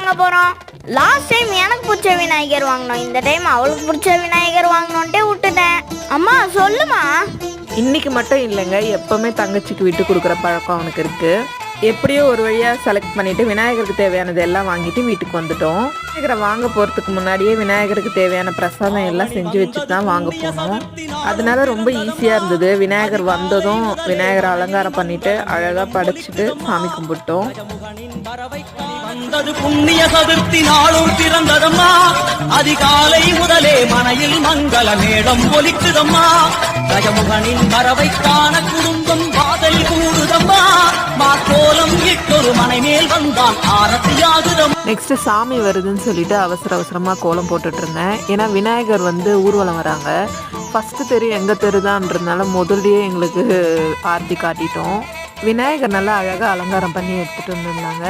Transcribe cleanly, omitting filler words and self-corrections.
வாங்க போறோம். Last time எனக்கு பிடிச்ச விநாயகர் வாங்கினோம், இந்த டைம் அவளுக்கு பிடிச்ச விநாயகர் வாங்கணும்ட்டே விட்டுட்டேன். அம்மா சொல்லுமா. இன்னைக்கு மட்டும் இல்லைங்க, எப்பவுமே தங்கச்சிக்கு விட்டு கொடுக்குற பழக்கம் அவனுக்கு இருக்கு. எப்படியோ ஒரு வழியாக செலக்ட் பண்ணிவிட்டு விநாயகருக்கு தேவையானது எல்லாம் வாங்கிட்டு வீட்டுக்கு வந்துட்டோம். விநாயகரை வாங்க போகிறதுக்கு முன்னாடியே விநாயகருக்கு தேவையான பிரசாதம் எல்லாம் செஞ்சு வச்சுட்டு தான் வாங்க போனோம். அதனால ரொம்ப ஈஸியாக இருந்தது. விநாயகர் வந்ததும் விநாயகரை அலங்காரம் பண்ணிவிட்டு அழகாக படைச்சிட்டு சாமி கும்பிட்டோம். புண்ணிய சதுர்த்தி நாளும் பிறந்ததம்மா, அதிகாலை முதலே மனையில் மங்கள மேடம் ஒலிக்குதம்மா. கஜமுகனின் வரவை காண குடும்பம் வாதல் கூடுதம்மா. மாக்கோலம் இட்டொரு மனை மேல் வந்தான் ஆரத்தியாகுதம். நெக்ஸ்ட் சாமி வருதுன்னு சொல்லிட்டு அவசரமாக கோலம் போட்டுட்டு இருந்தேன். ஏன்னா விநாயகர் ஊர்வலம் வராங்க. ஃபஸ்ட்டு தெரு எங்கள் தெருதான்றதுனால முதல்லயே எங்களுக்கு ஆர்த்தி காட்டிட்டோம். விநாயகர் நல்லா அழகாக அலங்காரம் பண்ணி எடுத்துகிட்டு வந்துருந்தாங்க.